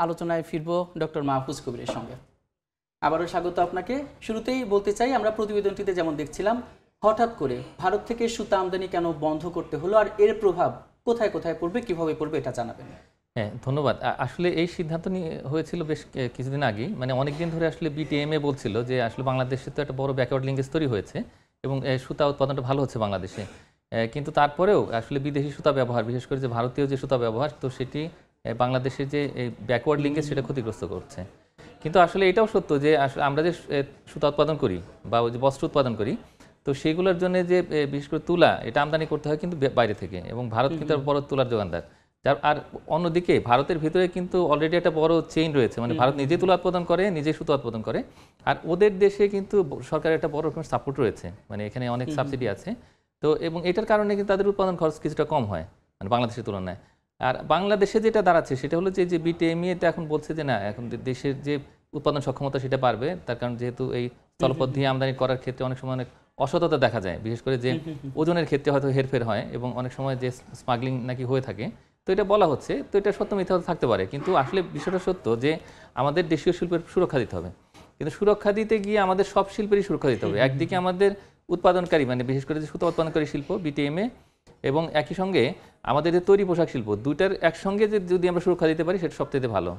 আলোচনায় ফিরবো ডক্টর মাহফুজ কবিরের সঙ্গে। আবারও স্বাগত আপনাকে। শুরুতেই বলতে চাই, আমরা প্রতিবেদনটিতে যেমন দেখছিলাম, হঠাৎ করে ভারত থেকে সুতা আমদানি কেন বন্ধ করতে হলো, আর এর প্রভাব কোথায় কোথায় পড়বে, কিভাবে পড়বে, এটা জানাবেন। হ্যাঁ, ধন্যবাদ। আসলে এই সিদ্ধান্ত নিয়ে হয়েছিল বেশ কিছুদিন আগেই, মানে অনেকদিন ধরে আসলে বিটিএমএ বলছিল যে আসলে বাংলাদেশে তো একটা বড় ব্যাকওয়ার্ড লিঙ্কেজ তৈরি হয়েছে এবং সুতা উৎপাদনটা ভালো হচ্ছে বাংলাদেশে, কিন্তু তারপরেও আসলে বিদেশি সুতা ব্যবহার, বিশেষ করে যে ভারতীয় যে সুতা ব্যবহার, তো সেটি বাংলাদেশের যে এই ব্যাকওয়ার্ড লিঙ্কেজ সেটা ক্ষতিগ্রস্ত করছে। কিন্তু আসলে এটাও সত্য যে আসলে আমরা যে সুতা উৎপাদন করি বা ওই যে বস্ত্র উৎপাদন করি, তো সেগুলোর জন্য যে বিশেষ করে তুলা, এটা আমদানি করতে হয় কিন্তু বাইরে থেকে, এবং ভারত কিন্তু বড় তুলার যোগানদার। আর অন্যদিকে ভারতের ভিতরে কিন্তু অলরেডি একটা বড় চেইন রয়েছে, মানে ভারত নিজে তুলা উৎপাদন করে, নিজে সুতা উৎপাদন করে, আর ওদের দেশে কিন্তু সরকারের একটা বড় রকমের সাপোর্ট রয়েছে, মানে এখানে অনেক সাবসিডি আছে। তো এবং এটার কারণে কিন্তু তাদের উৎপাদন খরচ কিছুটা কম হয় মানে বাংলাদেশের তুলনায়। আর বাংলাদেশে যেটা দাঁড়াচ্ছে সেটা হলো যে বিটিএমইতে এখন বলছে যে না, এখন দেশের যে উৎপাদন সক্ষমতা সেটা বাড়বে, তার কারণ যেহেতু এই স্থলপথ দিয়ে আমদানি করার ক্ষেত্রে অনেক সময় অনেক অসততা দেখা যায়, বিশেষ করে যে ওজনের ক্ষেত্রে হয়তো হেরফের হয় এবং অনেক সময় যে স্মাগলিং নাকি হয়ে থাকে। তো এটা বলা হচ্ছে, তো এটা সত্য মিথ্যা থাকতে পারে, কিন্তু আসলে বিষয়টা সত্য যে আমাদের দেশীয় শিল্পের সুরক্ষা দিতে হবে। কিন্তু সুরক্ষা দিতে গিয়ে আমাদের সব শিল্পেরই সুরক্ষা দিতে হবে। একদিকে আমাদের উৎপাদনকারী, মানে বিশেষ করে যে সুতা উৎপাদনকারী শিল্প বিটিএমএ, এবং একই সঙ্গে আমাদের যে তৈরি পোশাক শিল্প, দুইটার একসঙ্গে যদি আমরা সুরক্ষা দিতে পারি সেটা সবচেয়ে ভালো।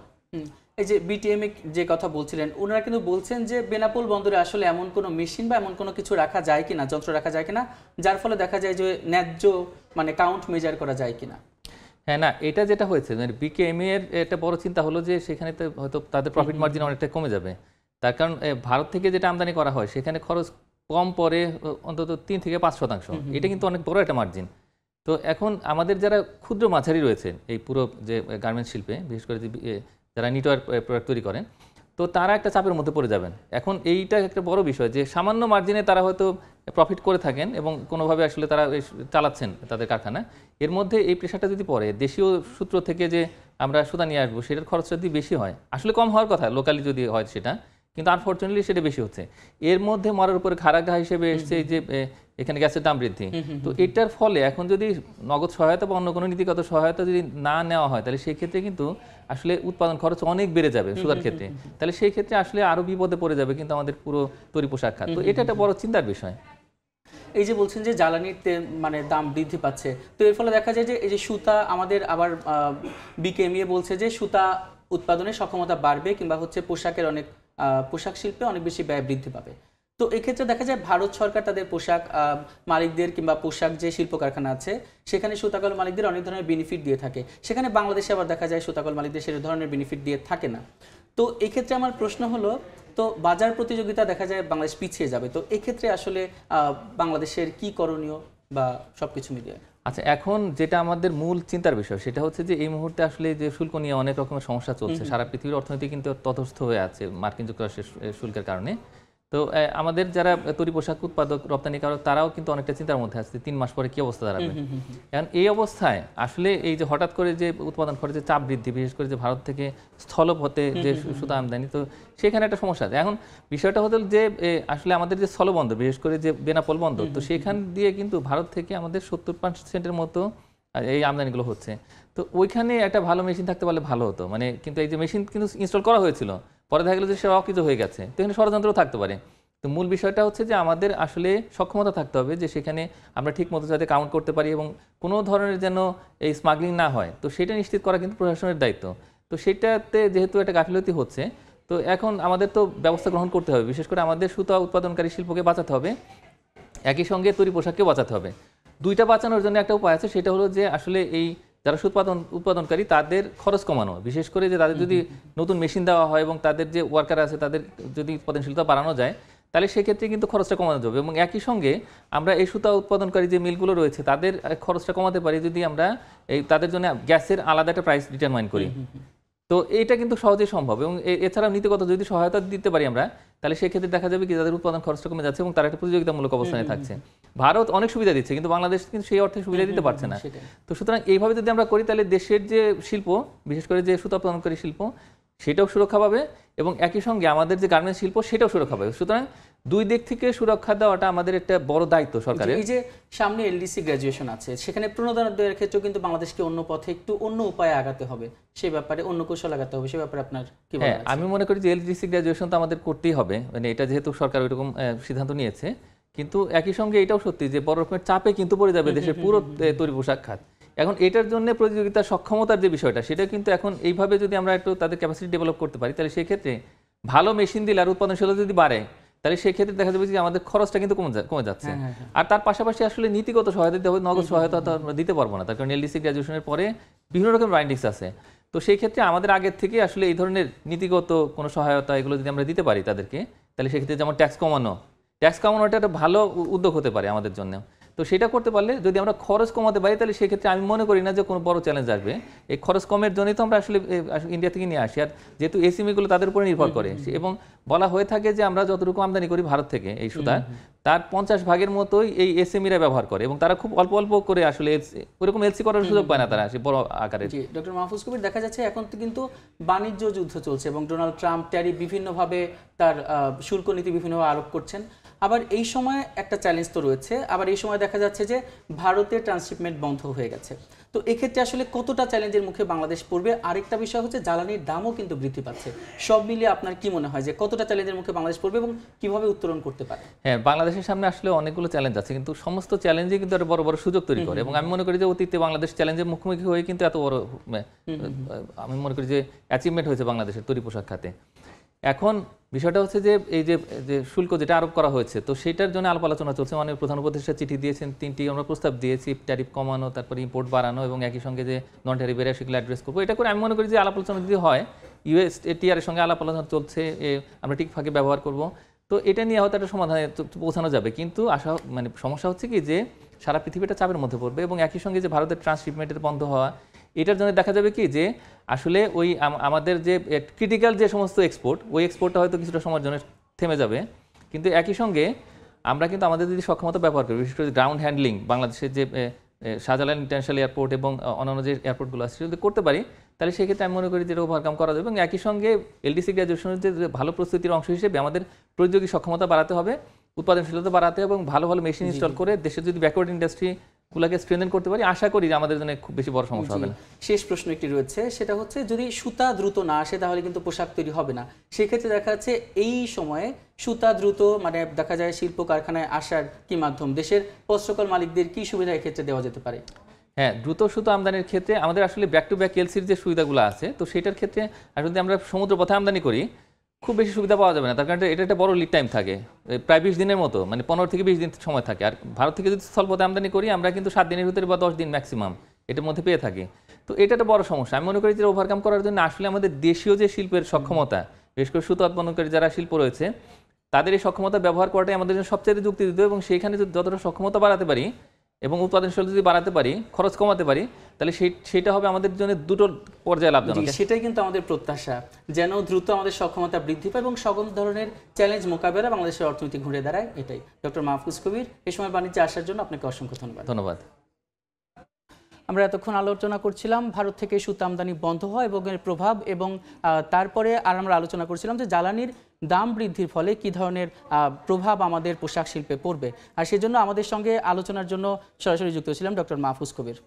এই যে বিটিএমএ যে কথা বলছিলেন, ওনারা কিন্তু বলছেন যে বেনাপোল বন্দরে আসলে এমন কোনো মেশিন বা এমন কোনো কিছু রাখা যায় কিনা, যন্ত্র রাখা যায় কিনা, যার ফলে দেখা যায় যে ন্যায্য মানে কাউন্ট মেজার করা যায় কিনা। হ্যাঁ, না, এটা যেটা হয়েছে মানে বিকেএমএ এর একটা বড় চিন্তা হলো যে সেখানে তো হয়তো তাদের প্রফিট মার্জিন অনেকটা কমে যাবে। তার কারণ ভারত থেকে যেটা আমদানি করা হয় সেখানে খরচ কম পড়ে অন্তত 3 থেকে 5%। এটা কিন্তু অনেক বড় একটা মার্জিন। তো এখন আমাদের যারা ক্ষুদ্র মাঝারি রয়েছে এই পুরো যে গার্মেন্টস শিল্পে, বিশেষ করে যে যারা নিটওয়ার প্রোডাক্ট তৈরি করেন, তো তারা একটা চাপের মধ্যে পড়ে যাবেন। এখন এইটা একটা বড় বিষয় যে সামান্য মার্জিনে তারা হয়তো প্রফিট করে থাকেন এবং কোনোভাবে আসলে তারা চালাচ্ছেন তাদের কারখানা। এর মধ্যে এই প্রেশারটা যদি পড়ে, দেশীয় সূত্র থেকে যে আমরা সুতা নিয়ে আসবো সেটার খরচটা যদি বেশি হয়, আসলে কম হওয়ার কথা লোকালি যদি হয় সেটা, কিন্তু আনফর্চুনেটলি সেটা বেশি হচ্ছে। এর মধ্যে মরার উপরে খাড়া ঘা হিসেবে এসছে যে এখানে গ্যাসের দাম বৃদ্ধি। তো এটার ফলে এখন যদি নগদ সহায়তা বা অন্য কোনো নীতিগত সহায়তা যদি না নেওয়া হয়, তাহলে সেই ক্ষেত্রে কিন্তু আসলে উৎপাদন খরচ অনেক বেড়ে যাবে সুতার ক্ষেত্রে। তাহলে সেই ক্ষেত্রে আসলে আরো বিপদে পড়ে যাবে কিন্তু আমাদের পুরো তৈরি পোশাক খাত। তো এটা একটা বড় চিন্তার বিষয়। এই যে বলছেন যে জ্বালানির মানে দাম বৃদ্ধি পাচ্ছে, তো এর ফলে দেখা যায় যে এই যে সুতা আমাদের আবার বিকেএমইএ বলছে যে সুতা উৎপাদনের সক্ষমতা বাড়বে, কিংবা হচ্ছে পোশাকের অনেক পোশাক শিল্পে অনেক বেশি ব্যয় বৃদ্ধি পাবে। তো এক্ষেত্রে দেখা যায় ভারত সরকার তাদের পোশাক মালিকদের কিংবা পোশাক যে শিল্প কারখানা আছে সেখানে সুতাকল মালিকদের অনেক ধরনের বেনিফিট দিয়ে থাকে, সেখানে বাংলাদেশে আবার দেখা যায় সুতাকল মালিকদের সে ধরনের বেনিফিট দিয়ে থাকে না। তো এক্ষেত্রে আমার প্রশ্ন হলো, তো বাজার প্রতিযোগিতা দেখা যায় বাংলাদেশ পিছিয়ে যাবে, তো এক্ষেত্রে আসলে বাংলাদেশের কি করণীয় বা সবকিছু মিলিয়ে? আচ্ছা, এখন যেটা আমাদের মূল চিন্তার বিষয় সেটা হচ্ছে যে এই মুহূর্তে আসলে যে শুল্ক নিয়ে অনেক রকমের সমস্যা চলছে, সারা পৃথিবীর অর্থনীতি কিন্তু তথস্থ হয়ে আছে মার্কিন যুক্তরাষ্ট্রের শুল্কের কারণে। তো আমাদের যারা তৈরি পোশাক উৎপাদক রপ্তানিকারক তারাও কিন্তু অনেকটা চিন্তার মধ্যে আছে 3 মাস পরে কি অবস্থা দাঁড়াবে। এখন এই অবস্থায় আসলে এই যে হঠাৎ করে যে উৎপাদন খরচে চাপ বৃদ্ধি, বিশেষ করে যে ভারত থেকে স্থলপথে যে সুতা আমদানি, তো সেখানে একটা সমস্যা আছে। এখন বিষয়টা হলো যে আসলে আমাদের যে স্থলবন্দর, বিশেষ করে যে বেনাপোল বন্দর, তো সেখান দিয়ে কিন্তু ভারত থেকে আমাদের 70% মতো এই আমদানিগুলো হচ্ছে। তো ওইখানে একটা ভালো মেশিন থাকতে পারলে ভালো হতো, মানে কিন্তু এই যে মেশিন কিন্তু ইনস্টল করা হয়েছিল, পরে দেখা গেল যে সেটা অকৃত হয়ে গেছে। তো এখানে ষড়যন্ত্রও থাকতে পারে। তো মূল বিষয়টা হচ্ছে যে আমাদের আসলে সক্ষমতা থাকতে হবে যে সেখানে আমরা ঠিক মতো যাতে কাউন্ট করতে পারি এবং কোনো ধরনের যেন এই স্মাগলিং না হয়, তো সেটা নিশ্চিত করা কিন্তু প্রশাসনের দায়িত্ব। তো সেটাতে যেহেতু একটা গাফিলতি হচ্ছে, তো এখন আমাদের তো ব্যবস্থা গ্রহণ করতে হবে। বিশেষ করে আমাদের সুতা উৎপাদনকারী শিল্পকে বাঁচাতে হবে, একই সঙ্গে তৈরি পোশাককেও বাঁচাতে হবে। দুইটা বাঁচানোর জন্য একটা উপায় আছে, সেটা হলো যে আসলে এই যারা উৎপাদনকারী তাদের খরচ কমানো, বিশেষ করে যে তাদের যদি নতুন মেশিন দেওয়া হয় এবং তাদের যে ওয়ার্কার আছে তাদের যদি উৎপাদনশীলতা বাড়ানো যায়, তাহলে সেক্ষেত্রে কিন্তু খরচটা কমানো যাবে। এবং একই সঙ্গে আমরা এই সুতা উৎপাদনকারী যে মিলগুলো রয়েছে তাদের খরচটা কমাতে পারি যদি আমরা এই তাদের জন্য গ্যাসের আলাদা একটা প্রাইস ডিটারমাইন করি। তো এইটা কিন্তু সহজেই সম্ভব, এবং এছাড়াও নীতিগত যদি সহায়তা দিতে পারি আমরা, তাহলে সেক্ষেত্রে দেখা যাবে কি তাদের উৎপাদন খরচটা কমে যাচ্ছে এবং তারা একটা প্রতিযোগিতামূলক অবস্থানে থাকছে। ভারত অনেক সুবিধা দিচ্ছে কিন্তু বাংলাদেশ কিন্তু সেই অর্থে সুবিধা দিতে পারছে না। তো সুতরাং এইভাবে যদি আমরা করি তাহলে দেশের যে শিল্প, বিশেষ করে যে সুতা উৎপাদনকারী শিল্প, সেটাও সুরক্ষা পাবে এবং একই সঙ্গে আমাদের যে গার্মেন্টস শিল্প সেটাও সুরক্ষা পাবে। সুতরাং দুই দিক থেকে সুরক্ষা দেওয়াটা আমাদের একটা বড় দায়িত্ব সরকারের। এই যে সামনে এলডিসি গ্র্যাজুয়েশন আছে, সেখানে প্রণোদনার ক্ষেত্রেও কিন্তু বাংলাদেশকে অন্য পথে একটু অন্য উপায়ে আগাতে হবে, সেই ব্যাপারে অন্য কৌশল আগাতে হবে, সেই ব্যাপারে আপনার কি বলার আছে? আমি মনে করি যে এলডিসি গ্র্যাজুয়েশন তো আমাদের করতেই হবে, মানে এটা যেহেতু সরকার ওইরকম সিদ্ধান্ত নিয়েছে, কিন্তু একই সঙ্গে এটাও সত্যি যে বড় রকমের চাপে কিন্তু পড়ে যাবে দেশের পুরো তৈরি পোশাক খাত। এখন এটার জন্য প্রতিযোগিতার সক্ষমতার যে বিষয়টা, সেটা কিন্তু এখন এইভাবে যদি আমরা একটু তাদের ক্যাপাসিটি ডেভেলপ করতে পারি, তাহলে সেক্ষেত্রে ভালো মেশিন দিলে আর উৎপাদনশীলতা যদি বাড়ে, তাহলে সেক্ষেত্রে দেখা যাবে যে আমাদের খরচটা কিন্তু কমে যাচ্ছে। আর তার পাশাপাশি আসলে নীতিগত সহায়তা দিতে হবে, নগদ সহায়তা তো আমরা দিতে পারবো না, তার কারণ এলডিসি গ্র্যাজুয়েশনের পরে বিভিন্ন রকম বাইন্ডিংস আছে। তো সেই ক্ষেত্রে আমাদের আগের থেকে আসলে এই ধরনের নীতিগত কোনো সহায়তা এগুলো যদি আমরা দিতে পারি তাদেরকে, তাহলে সেক্ষেত্রে যেমন ট্যাক্স কমানোটা একটা ভালো উদ্যোগ হতে পারে আমাদের জন্য। তো সেটা করতে পারলে যদি আমরা খরচ কমাতে পারি, তাহলে সেক্ষেত্রে আমি মনে করি না যে কোনো বড় চ্যালেঞ্জ আসবে। এই খরচ কমের জন্যই তো আমরা আসলে ইন্ডিয়া থেকে নিয়ে আসি, আর যেহেতু এসএমইগুলো তাদের উপরে নির্ভর করে, এবং বলা হয়ে থাকে যে আমরা যতটুকু আমদানি করি ভারত থেকে এই সুতা, তার 50 ভাগের মতোই এই এসএমইরা ব্যবহার করে, এবং তারা খুব অল্প অল্প করে আসলে ওইরকম এলসি করার সুযোগ পায় না তারা বড় আকারে। জি, ডক্টর মাহফুজ কবির, দেখা যাচ্ছে এখন তো কিন্তু বাণিজ্য যুদ্ধ চলছে এবং ডোনাল্ড ট্রাম্প ট্যারিফ বিভিন্নভাবে তার শুল্ক নীতি বিভিন্নভাবে আরোপ করছেন। আবার এই সময় একটা চ্যালেঞ্জ তো রয়েছে, আবার এই সময় দেখা যাচ্ছে যে ভারতের ট্রান্সশিপমেন্ট বন্ধ হয়ে গেছে। তো এক্ষেত্রে আসলে কতটা চ্যালেঞ্জের মুখে বাংলাদেশ পড়বে? আরেকটা বিষয় হচ্ছে জ্বালানির দামও কিন্তু বৃদ্ধি পাচ্ছে। সব মিলিয়ে আপনার কি মনে হয় যে কতটা চ্যালেঞ্জের মুখে বাংলাদেশ পড়বে এবং কিভাবে উত্তরণ করতে পারে? হ্যাঁ, বাংলাদেশের সামনে আসলে অনেকগুলো চ্যালেঞ্জ আছে, কিন্তু সমস্ত চ্যালেঞ্জই কিন্তু একটা বড় বড় সুযোগ তৈরি করে, এবং আমি মনে করি যে অতীতে বাংলাদেশ চ্যালেঞ্জের মুখোমুখি হয়ে কিন্তু এত বড় আমি মনে করি যে অ্যাচিভমেন্ট হয়েছে বাংলাদেশের তৈরি পোশাক খাতে। এখন বিষয়টা হচ্ছে যে এই যে শুল্ক যেটা আরোপ করা হয়েছে, তো সেটার জন্য আলাপ আলোচনা চলছে। অনেক প্রধান উপদেষ্টা চিঠি দিয়েছেন, 3টি আমরা প্রস্তাব দিয়েছি, ট্যারিফ কমানো, তারপরে ইম্পোর্ট বাড়ানো, এবং একই সঙ্গে যে নন ট্যারিফ এরিয়া সেগুলো অ্যাড্রেস করবো। এটা করে আমি মনে করি যে আলাপ আলোচনা যদি হয়, USTR এর সঙ্গে আলাপ আলোচনা চলছে, আমরা টিকফাকে ব্যবহার করব, তো এটা নিয়ে হয়তো একটা সমাধানে পৌঁছানো যাবে। কিন্তু মানে সমস্যা হচ্ছে কি যে সারা পৃথিবীটা চাপের মধ্যে পড়বে, এবং একই সঙ্গে যে ভারতের ট্রান্সশিপমেন্টের বন্ধ হওয়া, এটার জন্য দেখা যাবে কি যে আসলে ওই আমাদের যে ক্রিটিক্যাল যে সমস্ত এক্সপোর্ট, ওই এক্সপোর্টটা হয়তো কিছুটা সময়ের জন্য থেমে যাবে। কিন্তু একই সঙ্গে আমরা কিন্তু আমাদের যদি সক্ষমতা ব্যবহার করি, বিশেষ করে গ্রাউন্ড হ্যান্ডলিং, বাংলাদেশের যে শাহজালাল ইন্টারন্যাশনাল এয়ারপোর্ট এবং অন্যান্য যে এয়ারপোর্টগুলো আছে, যদি করতে পারি, তাহলে সেক্ষেত্রে আমি মনে করি যে এটা ওভারকাম করা যাবে। এবং একই সঙ্গে এলডিসি গ্র্যাজুয়েশনের যে ভালো প্রস্তুতির অংশ হিসেবে আমাদের প্রতিযোগী সক্ষমতা বাড়াতে হবে, উৎপাদনশীলতা বাড়াতে হবে, এবং ভালো ভালো মেশিন ইনস্টল করে দেশের যদি ব্যাকওয়ার্ড ইন্ডাস্ট্রিগুলোকে স্ট্রেনথেন করতে পারি, আশা করি যে আমাদের জন্য খুব বেশি বড় সমস্যা হবে না। শেষ প্রশ্ন একটি রয়েছে, সেটা হচ্ছে যদি সুতা দ্রুত না আসে তাহলে কিন্তু পোশাক তৈরি হবে না। সেক্ষেত্রে দেখা যাচ্ছে এই সময়ে সুতা দ্রুত মানে দেখা যায় শিল্প কারখানায় আসার কি মাধ্যম, দেশের বস্ত্রকল মালিকদের কি সুবিধা এক্ষেত্রে দেওয়া যেতে পারে? হ্যাঁ, দ্রুত সুতো আমদানির ক্ষেত্রে আমাদের আসলে ব্যাক টু ব্যাক এলসির যে সুবিধাগুলো আছে, তো সেটার ক্ষেত্রে আর যদি আমরা সমুদ্র পথে আমদানি করি, খুব বেশি সুবিধা পাওয়া যাবে না, তার কারণে এটা একটা বড় লিড টাইম থাকে, প্রায় 20 দিনের মতো, মানে 15 থেকে 20 দিন সময় থাকে। আর ভারত থেকে যদি স্থলপথে আমদানি করি, আমরা কিন্তু 7 দিনের ভিতরে বা 10 দিন ম্যাক্সিমাম এটার মধ্যে পেয়ে থাকি। তো এটা একটা বড় সমস্যা। আমি মনে করি যে ওভারকাম করার জন্য আসলে আমাদের দেশীয় যে শিল্পের সক্ষমতা, বিশেষ করে সুতো উৎপাদনকারী যারা শিল্প রয়েছে, তাদের এই সক্ষমতা ব্যবহার করাটাই আমাদের জন্য সবচেয়ে যুক্তিযুক্ত, এবং সেইখানে যদি যতটা সক্ষমতা বাড়াতে পারি এবং উৎপাদনশীলতা যদি বাড়াতে পারি, খরচ কমাতে পারি, তাহলে সেটা হবে আমাদের জন্য দুটো পর্যায়ে লাভজনক। সেটাই কিন্তু আমাদের প্রত্যাশা, যেন দ্রুত আমাদের সক্ষমতা বৃদ্ধি পায় এবং সকল ধরনের চ্যালেঞ্জ মোকাবেলা বাংলাদেশের অর্থনীতি ঘুরে দাঁড়ায়। এটাই। ডক্টর মাহফুজ কবির, এই সময় বাণিজ্যে আসার জন্য আপনাকে অসংখ্য ধন্যবাদ। আমরা এতক্ষণ আলোচনা করছিলাম ভারত থেকে সুতা আমদানি বন্ধ হয় এবং এর প্রভাব, এবং তারপরে আর আমরা আলোচনা করছিলাম যে জ্বালানির দাম বৃদ্ধির ফলে কি ধরনের প্রভাব আমাদের পোশাক শিল্পে পড়বে। আর সেজন্য আমাদের সঙ্গে আলোচনার জন্য সরাসরি যুক্ত ছিলাম ডক্টর মাহফুজ কবির।